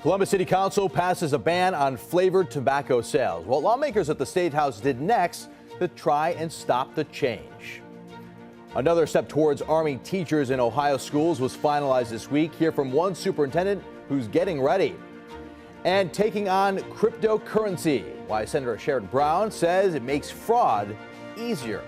Columbus City Council passes a ban on flavored tobacco sales. What lawmakers at the State House did next to try and stop the change. Another step towards arming teachers in Ohio schools was finalized this week. Hear from one superintendent who's getting ready. And taking on cryptocurrency, why Senator Sherrod Brown says it makes fraud easier.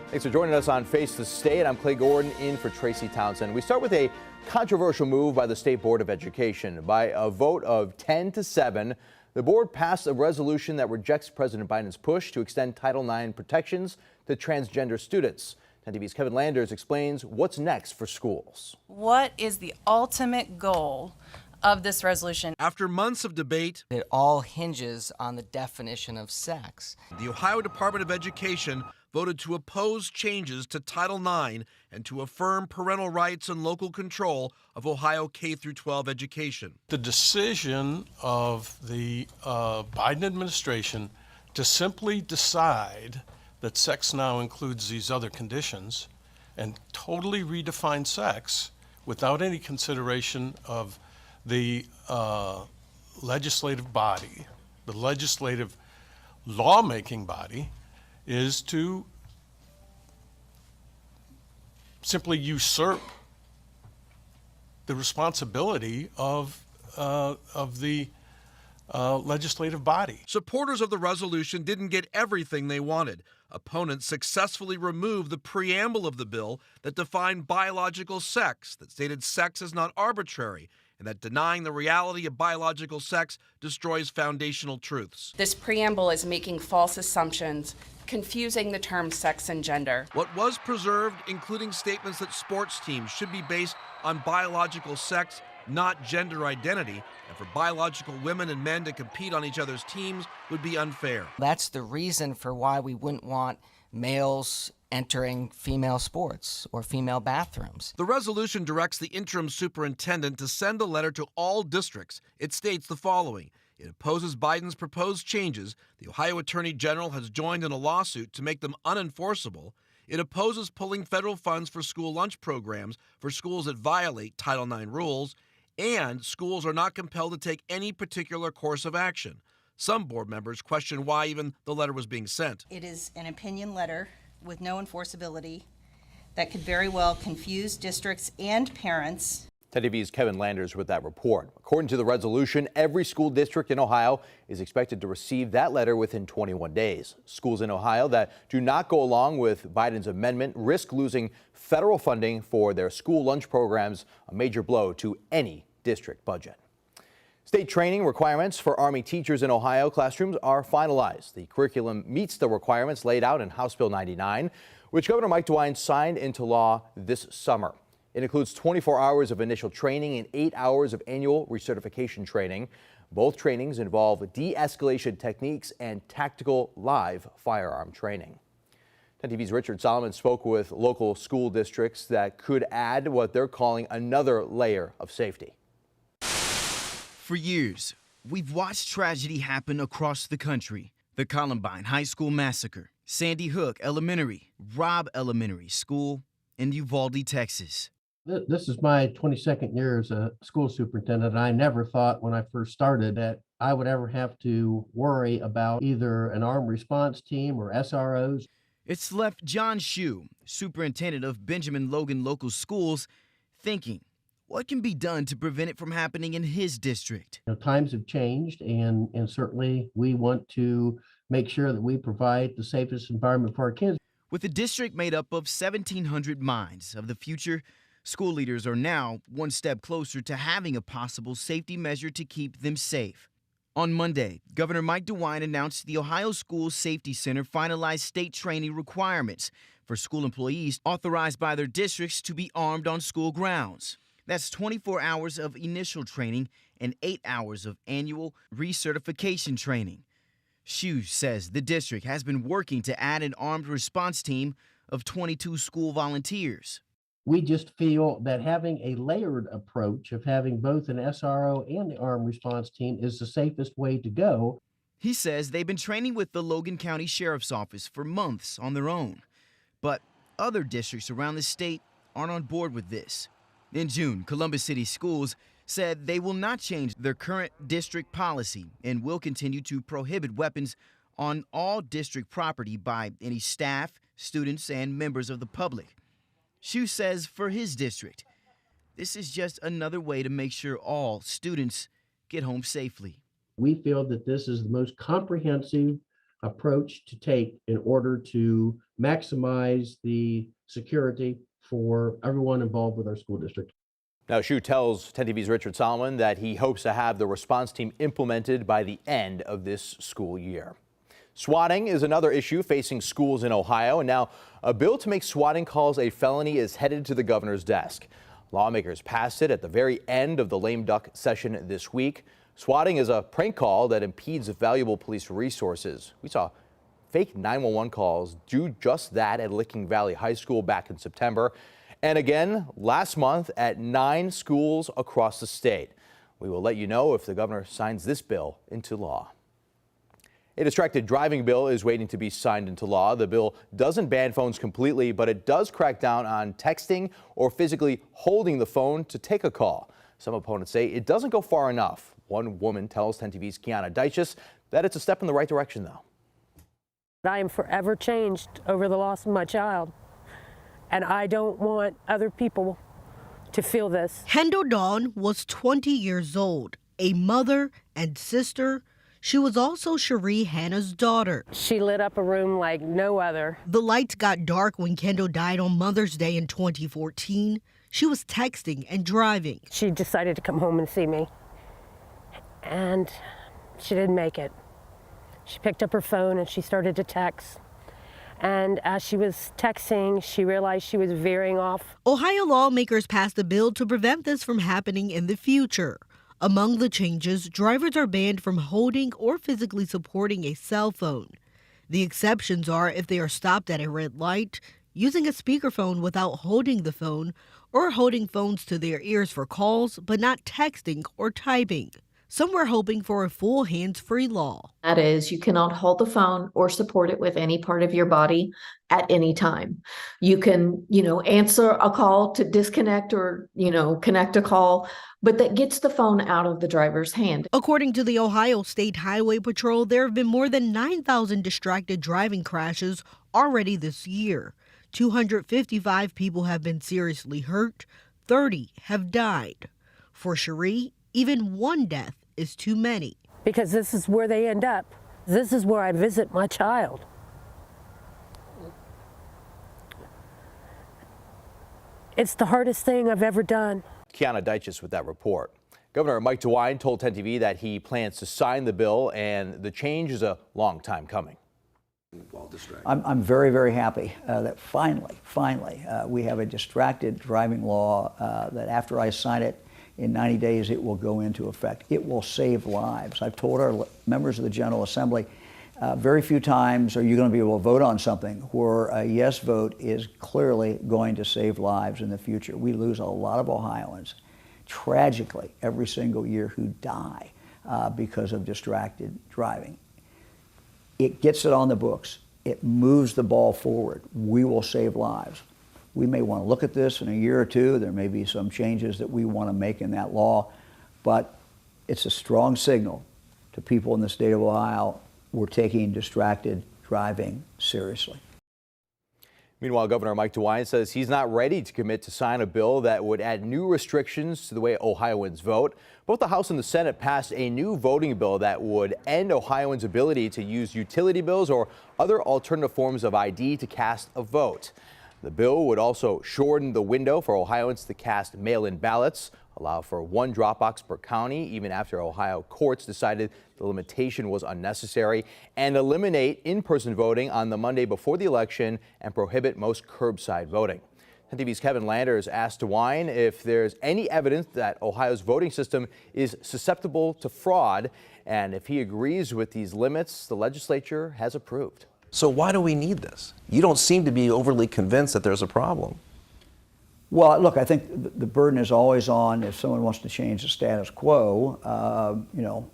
Thanks for joining us on Face the State. I'm Clay Gordon in for Tracy Townsend. We start with a controversial move by the State Board of Education. By a vote of 10-7, the board passed a resolution that rejects President Biden's push to extend Title IX protections to transgender students. 10 TV's Kevin Landers explains what's next for schools. What is the ultimate goal of this resolution? After months of debate, it all hinges on the definition of sex. The Ohio Department of Education voted to oppose changes to Title IX and to affirm parental rights and local control of Ohio K-12 education. The decision of the Biden administration to simply decide that sex now includes these other conditions and totally redefine sex without any consideration of the legislative body, the legislative lawmaking body, is to simply usurp the responsibility of the legislative body. Supporters of the resolution didn't get everything they wanted. Opponents successfully removed the preamble of the bill that defined biological sex, that stated sex is not arbitrary, and that denying the reality of biological sex destroys foundational truths. This preamble is making false assumptions, confusing the terms sex and gender. What was preserved, including statements that sports teams should be based on biological sex, not gender identity, and for biological women and men to compete on each other's teams would be unfair. That's the reason for why we wouldn't want males entering female sports or female bathrooms. The resolution directs the interim superintendent to send a letter to all districts. It states the following. It opposes Biden's proposed changes. The Ohio Attorney General has joined in a lawsuit to make them unenforceable. It opposes pulling federal funds for school lunch programs for schools that violate Title IX rules, and schools are not compelled to take any particular course of action. Some board members question why even the letter was being sent. It is an opinion letter with no enforceability that could very well confuse districts and parents. 10 TV's Kevin Landers with that report. According to the resolution, every school district in Ohio is expected to receive that letter within 21 days. Schools in Ohio that do not go along with Biden's amendment risk losing federal funding for their school lunch programs, a major blow to any district budget. State training requirements for Army teachers in Ohio classrooms are finalized. The curriculum meets the requirements laid out in House Bill 99, which Governor Mike DeWine signed into law this summer. It includes 24 hours of initial training and 8 hours of annual recertification training. Both trainings involve de-escalation techniques and tactical live firearm training. 10 TV's Richard Solomon spoke with local school districts that could add what they're calling another layer of safety. For years, we've watched tragedy happen across the country. The Columbine High School Massacre, Sandy Hook Elementary, Robb Elementary School, and Uvalde, Texas. This is my 22nd year as a school superintendent. I never thought when I first started that I would ever have to worry about either an armed response team or SROs. It's left John Shue, superintendent of Benjamin Logan Local Schools, thinking, what can be done to prevent it from happening in his district? Times have changed, and certainly we want to make sure that we provide the safest environment for our kids. With a district made up of 1,700 minds of the future, school leaders are now one step closer to having a possible safety measure to keep them safe. On Monday, Governor Mike DeWine announced the Ohio School Safety Center finalized state training requirements for school employees authorized by their districts to be armed on school grounds. That's 24 hours of initial training and 8 hours of annual recertification training. Hsu says the district has been working to add an armed response team of 22 school volunteers. We just feel that having a layered approach of having both an SRO and the armed response team is the safest way to go. He says they've been training with the Logan County Sheriff's Office for months on their own. But other districts around the state aren't on board with this. In June, Columbus City Schools said they will not change their current district policy and will continue to prohibit weapons on all district property by any staff, students, and members of the public. Hsu says for his district, this is just another way to make sure all students get home safely. We feel that this is the most comprehensive approach to take in order to maximize the security for everyone involved with our school district. Now, Hsu tells 10 TV's Richard Solomon that he hopes to have the response team implemented by the end of this school year. Swatting is another issue facing schools in Ohio, and now a bill to make swatting calls a felony is headed to the governor's desk. Lawmakers passed it at the very end of the lame duck session this week. Swatting is a prank call that impedes valuable police resources. We saw fake 911 calls do just that at Licking Valley High School back in September, and again last month at 9 schools across the state. We will let you know if the governor signs this bill into law. A distracted driving bill is waiting to be signed into law. The bill doesn't ban phones completely, but it does crack down on texting or physically holding the phone to take a call. Some opponents say it doesn't go far enough. One woman tells 10 TV's Kiana Deichus that it's a step in the right direction, though. I am forever changed over the loss of my child, and I don't want other people to feel this. Hendo Dawn was 20 years old, a mother and sister. She was also Cherie Hannah's daughter. She lit up a room like no other. The lights got dark when Kendall died on Mother's Day in 2014. She was texting and driving. She decided to come home and see me, and she didn't make it. She picked up her phone and she started to text. And as she was texting, she realized she was veering off. Ohio lawmakers passed a bill to prevent this from happening in the future. Among the changes, drivers are banned from holding or physically supporting a cell phone. The exceptions are if they are stopped at a red light, using a speakerphone without holding the phone, or holding phones to their ears for calls but not texting or typing. Some were hoping for a full hands-free law. That is, you cannot hold the phone or support it with any part of your body at any time. You can, answer a call to disconnect or, connect a call, but that gets the phone out of the driver's hand. According to the Ohio State Highway Patrol, there have been more than 9,000 distracted driving crashes already this year. 255 people have been seriously hurt. 30 have died. For Cherie, even one death is too many. Because this is where they end up. This is where I visit my child. It's the hardest thing I've ever done. Kiana Deichus with that report. Governor Mike DeWine told 10 TV that he plans to sign the bill, and the change is a long time coming. I'm very, very happy that finally, we have a distracted driving law that after I sign it, in 90 days, it will go into effect. It will save lives. I've told our members of the General Assembly, very few times are you going to be able to vote on something where a yes vote is clearly going to save lives in the future. We lose a lot of Ohioans, tragically, every single year who die because of distracted driving. It gets it on the books. It moves the ball forward. We will save lives. We may want to look at this in a year or two. There may be some changes that we want to make in that law, but it's a strong signal to people in the state of Ohio we're taking distracted driving seriously. Meanwhile, Governor Mike DeWine says he's not ready to commit to sign a bill that would add new restrictions to the way Ohioans vote. Both the House and the Senate passed a new voting bill that would end Ohioans' ability to use utility bills or other alternative forms of ID to cast a vote. The bill would also shorten the window for Ohioans to cast mail-in ballots, allow for one drop box per county, even after Ohio courts decided the limitation was unnecessary, and eliminate in-person voting on the Monday before the election and prohibit most curbside voting. TV's Kevin Landers asked DeWine if there's any evidence that Ohio's voting system is susceptible to fraud, and if he agrees with these limits the legislature has approved. So why do we need this? You don't seem to be overly convinced that there's a problem. Well, look, I think the burden is always on if someone wants to change the status quo. You know,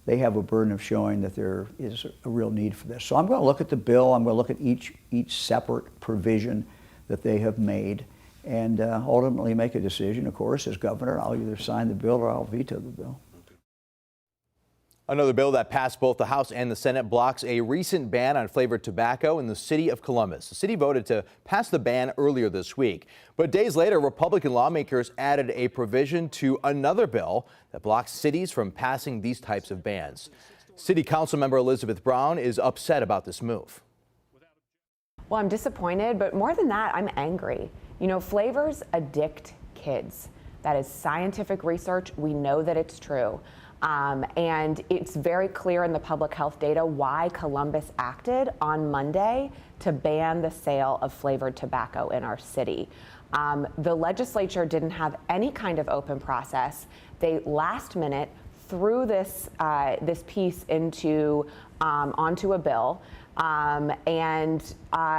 they have a burden of showing that there is a real need for this. So I'm going to look at the bill. I'm going to look at each separate provision that they have made, and ultimately make a decision. Of course, as governor, I'll either sign the bill or I'll veto the bill. Another bill that passed both the House and the Senate blocks a recent ban on flavored tobacco in the city of Columbus. The city voted to pass the ban earlier this week, but days later, Republican lawmakers added a provision to another bill that blocks cities from passing these types of bans. City Council member Elizabeth Brown is upset about this move. Well, I'm disappointed, but more than that, I'm angry. You know, flavors addict kids. That is scientific research. We know that it's true. And it's very clear in the public health data why Columbus acted on Monday to ban the sale of flavored tobacco in our city. The legislature didn't have any kind of open process. They last minute threw this piece onto a bill. And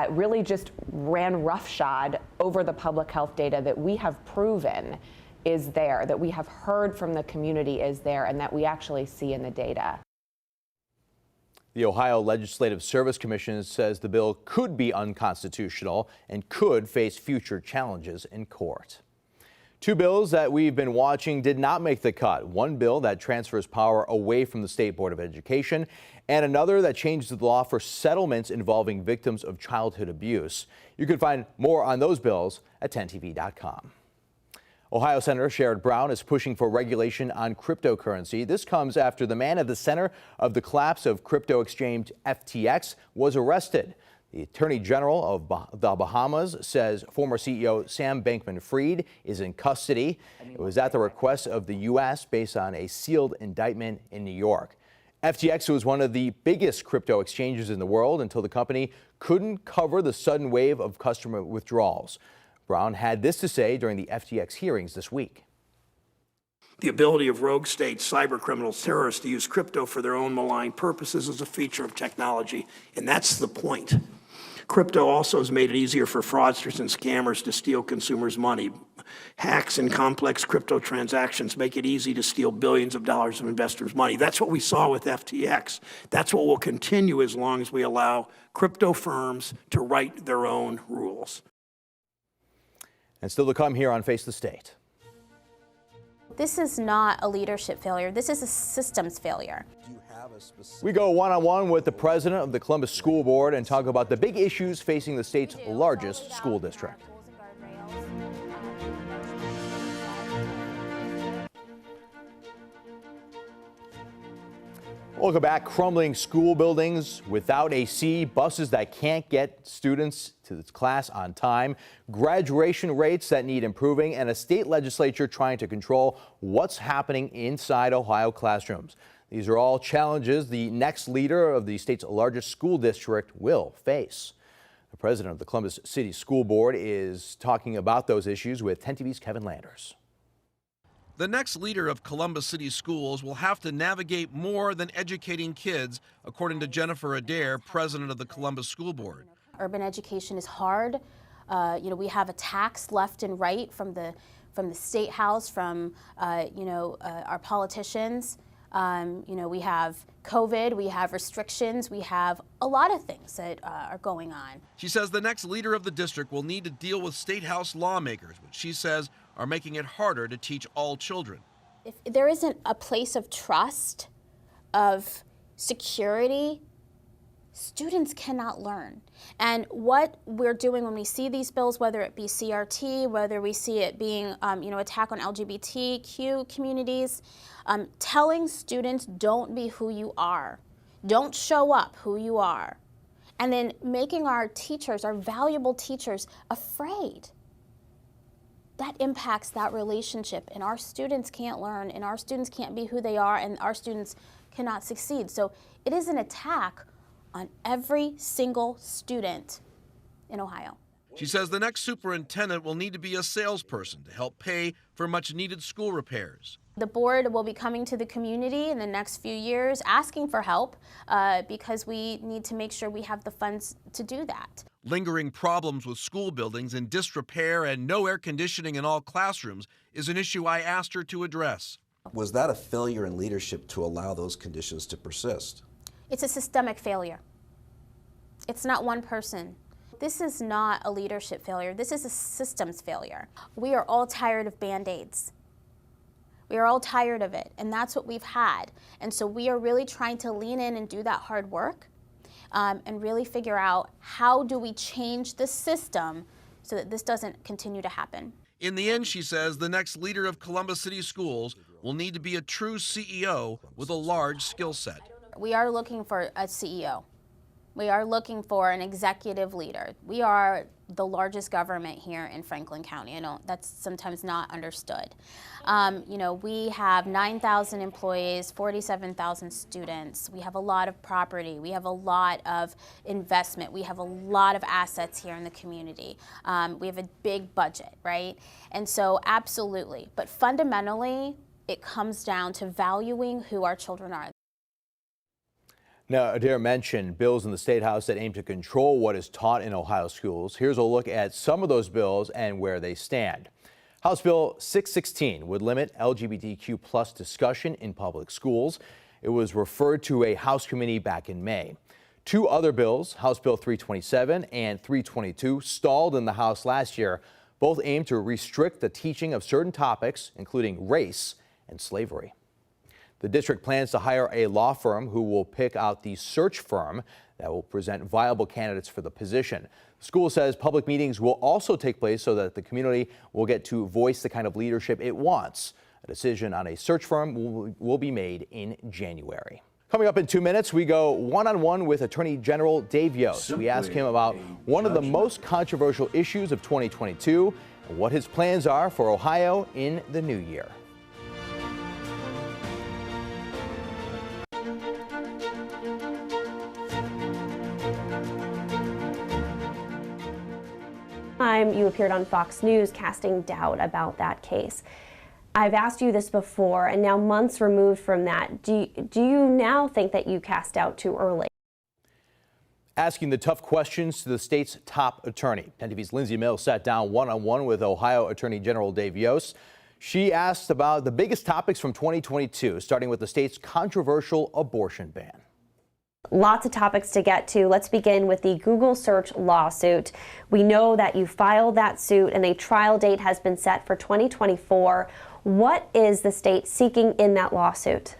really just ran roughshod over the public health data that we have proven is there, that we have heard from the community is there, and that we actually see in the data. The Ohio Legislative Service Commission says the bill could be unconstitutional and could face future challenges in court. Two bills that we've been watching did not make the cut. One bill that transfers power away from the State Board of Education, and another that changes the law for settlements involving victims of childhood abuse. You can find more on those bills at 10tv.com. Ohio Senator Sherrod Brown is pushing for regulation on cryptocurrency. This comes after the man at the center of the collapse of crypto exchange FTX was arrested. The Attorney General of the Bahamas says former CEO Sam Bankman-Fried is in custody. It was at the request of the U.S. based on a sealed indictment in New York. FTX was one of the biggest crypto exchanges in the world until the company couldn't cover the sudden wave of customer withdrawals. Brown had this to say during the FTX hearings this week. The ability of rogue states, cyber criminals, terrorists to use crypto for their own malign purposes is a feature of technology, and that's the point. Crypto also has made it easier for fraudsters and scammers to steal consumers' money. Hacks and complex crypto transactions make it easy to steal billions of dollars of investors' money. That's what we saw with FTX. That's what will continue as long as we allow crypto firms to write their own rules. And still to come here on Face the State. This is not a leadership failure. This is a systems failure. We go one-on-one with the president of the Columbus School Board and talk about the big issues facing the state's largest school district. Welcome back. Crumbling school buildings without AC, buses that can't get students to this class on time, graduation rates that need improving, and a state legislature trying to control what's happening inside Ohio classrooms. These are all challenges the next leader of the state's largest school district will face. The president of the Columbus City School Board is talking about those issues with 10 TV's Kevin Landers. The next leader of Columbus City Schools will have to navigate more than educating kids, according to Jennifer Adair, president of the Columbus School Board. Urban education is hard. We have attacks left and right from the State House, from our politicians. We have COVID, we have restrictions, we have a lot of things that are going on. She says the next leader of the district will need to deal with State House lawmakers, which she says are making it harder to teach all children. If there isn't a place of trust, of security, students cannot learn. And what we're doing when we see these bills, whether it be CRT, whether we see it being, attack on LGBTQ communities, telling students don't be who you are, don't show up who you are, and then making our teachers, our valuable teachers, afraid. That impacts that relationship, and our students can't learn, and our students can't be who they are, and our students cannot succeed. So it is an attack on every single student in Ohio. She says the next superintendent will need to be a salesperson to help pay for much-needed school repairs. The board will be coming to the community in the next few years asking for help because we need to make sure we have the funds to do that. Lingering problems with school buildings in disrepair and no air conditioning in all classrooms is an issue I asked her to address. Was that a failure in leadership to allow those conditions to persist? It's a systemic failure. It's not one person. This is not a leadership failure. This is a systems failure. We are all tired of Band-Aids. We are all tired of it, and that's what we've had. And so we are really trying to lean in and do that hard work and really figure out how do we change the system so that this doesn't continue to happen. In the end, she says, the next leader of Columbus City Schools will need to be a true CEO with a large skill set. We are looking for a CEO. We are looking for an executive leader. We are the largest government here in Franklin County. I know that's sometimes not understood. We have 9,000 employees, 47,000 students. We have a lot of property. We have a lot of investment. We have a lot of assets here in the community. We have a big budget, right? And so absolutely, but fundamentally, it comes down to valuing who our children are. Now, Adair mentioned bills in the State House that aim to control what is taught in Ohio schools. Here's a look at some of those bills and where they stand. House Bill 616 would limit LGBTQ+ discussion in public schools. It was referred to a House committee back in May. Two other bills, House Bill 327 and 322, stalled in the House last year. Both aim to restrict the teaching of certain topics, including race and slavery. The district plans to hire a law firm who will pick out the search firm that will present viable candidates for the position. The school says public meetings will also take place so that the community will get to voice the kind of leadership it wants. A decision on a search firm will be made in January. Coming up in 2 minutes, we go one-on-one with Attorney General Dave Yost. We ask him about one of the most controversial issues of 2022 and what his plans are for Ohio in the new year. You appeared on Fox News casting doubt about that case. I've asked you this before, and now months removed from that, do you now think that you cast doubt too early? Asking the tough questions to the state's top attorney. 10 TV's Lindsay Mills sat down one-on-one with Ohio Attorney General Dave Yost. She asked about the biggest topics from 2022, starting with the state's controversial abortion ban. Lots of topics to get to. Let's begin with the Google search lawsuit. We know that you filed that suit and a trial date has been set for 2024. What is the state seeking in that lawsuit?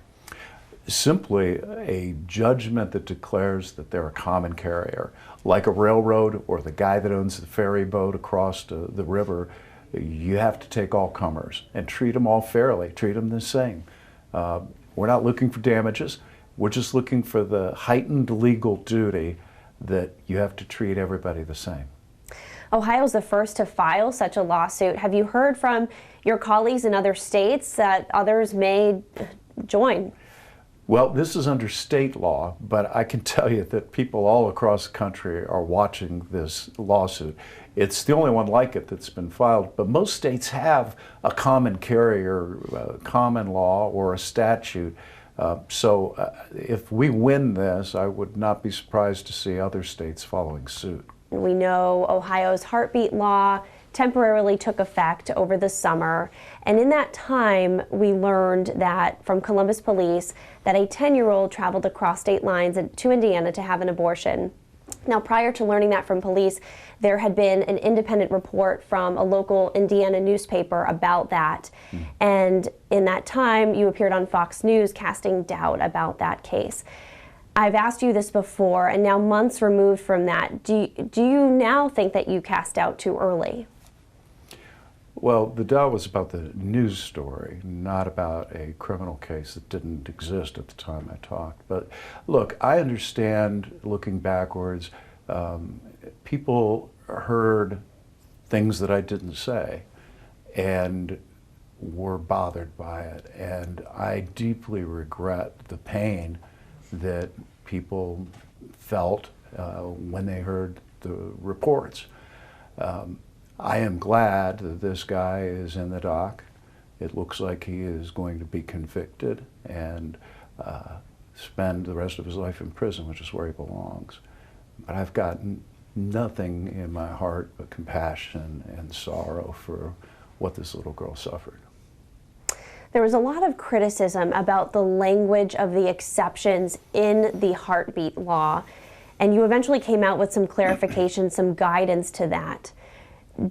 Simply a judgment that declares that they're a common carrier, like a railroad or the guy that owns the ferry boat across the river. You have to take all comers and treat them all fairly, treat them the same. We're not looking for damages. We're just looking for the heightened legal duty that you have to treat everybody the same. Ohio's the first to file such a lawsuit. Have you heard from your colleagues in other states that others may join? Well, this is under state law, but I can tell you that people all across the country are watching this lawsuit. It's the only one like it that's been filed, but most states have a common carrier, common law, or a statute. So if we win this, I would not be surprised to see other states following suit. We know Ohio's heartbeat law temporarily took effect over the summer, and in that time we learned that from Columbus Police that a 10-year-old traveled across state lines to Indiana to have an abortion. Now, prior to learning that from police, there had been an independent report from a local Indiana newspaper about that. And in that time, you appeared on Fox News casting doubt about that case. I've asked you this before, and now months removed from that, do you now think that you cast doubt too early? Well, the doubt was about the news story, not about a criminal case that didn't exist at the time I talked. But look, I understand looking backwards, people heard things that I didn't say and were bothered by it. And I deeply regret the pain that people felt when they heard the reports. I am glad that this guy is in the dock. It looks like he is going to be convicted and spend the rest of his life in prison, which is where he belongs. But I've got nothing in my heart but compassion and sorrow for what this little girl suffered. There was a lot of criticism about the language of the exceptions in the heartbeat law, and you eventually came out with some clarification, some guidance to that.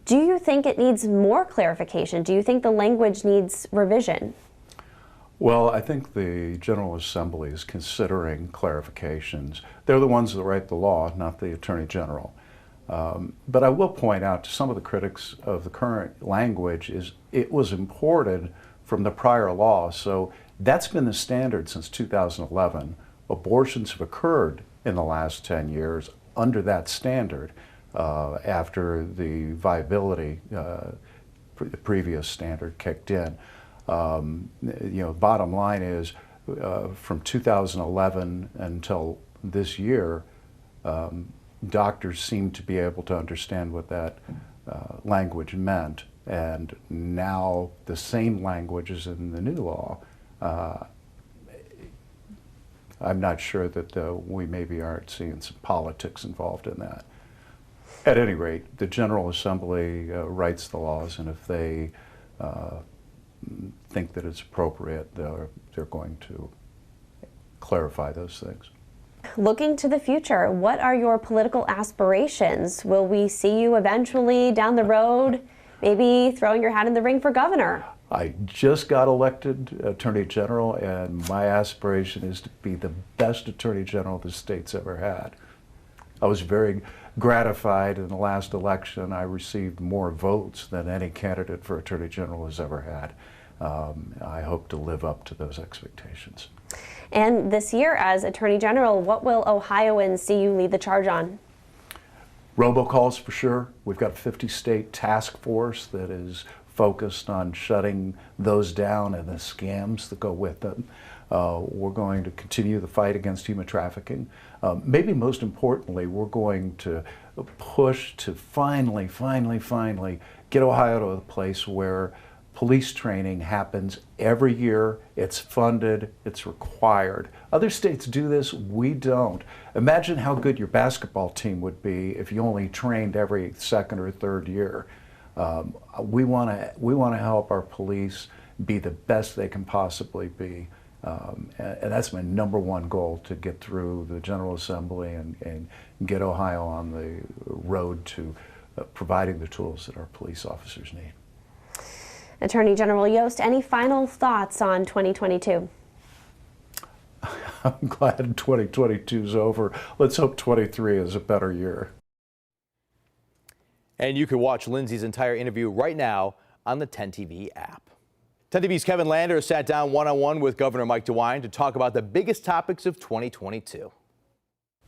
Do you think it needs more clarification? Do you think the language needs revision? Well, I think the General Assembly is considering clarifications. They're the ones that write the law, not the Attorney General. But I will point out to some of the critics of the current language is it was imported from the prior law, so that's been the standard since 2011. Abortions have occurred in the last 10 years under that standard after the viability, the previous standard kicked in. Bottom line is from 2011 until this year, doctors seem to be able to understand what that language meant. And now the same language is in the new law. I'm not sure that we maybe aren't seeing some politics involved in that. At any rate, the General Assembly writes the laws, and if they think that it's appropriate, they're going to clarify those things. Looking to the future, what are your political aspirations? Will we see you eventually down the road, maybe throwing your hat in the ring for governor? I just got elected Attorney General, and my aspiration is to be the best Attorney General the state's ever had. I was very gratified in the last election. I received more votes than any candidate for Attorney General has ever had. I hope to live up to those expectations. And this year as Attorney General, what will Ohioans see you lead the charge on? Robocalls for sure. We've got a 50-state task force that is focused on shutting those down and the scams that go with them. We're going to continue the fight against human trafficking. Maybe most importantly, we're going to push to finally get Ohio to a place where police training happens every year. It's funded, it's required. Other states do this, we don't. Imagine how good your basketball team would be if you only trained every second or third year. We want to help our police be the best they can possibly be. And that's my #1 goal, to get through the General Assembly and get Ohio on the road to providing the tools that our police officers need. Attorney General Yost, any final thoughts on 2022? I'm glad 2022 is over. Let's hope 23 is a better year. And you can watch Lindsay's entire interview right now on the 10 TV app. 10 TV's Kevin Landers sat down one-on-one with Governor Mike DeWine to talk about the biggest topics of 2022.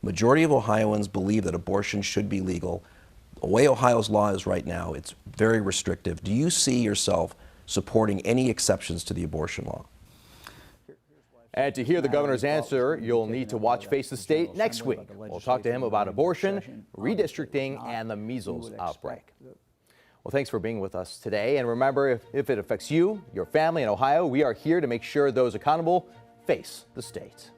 Majority of Ohioans believe that abortion should be legal. The way Ohio's law is right now, it's very restrictive. Do you see yourself supporting any exceptions to the abortion law? And to hear the governor's answer, you'll need to watch Face the State next week. We'll talk to him about abortion, redistricting, and the measles outbreak. Well, thanks for being with us today. And remember, if it affects you, your family in Ohio, we are here to make sure those accountable face the state.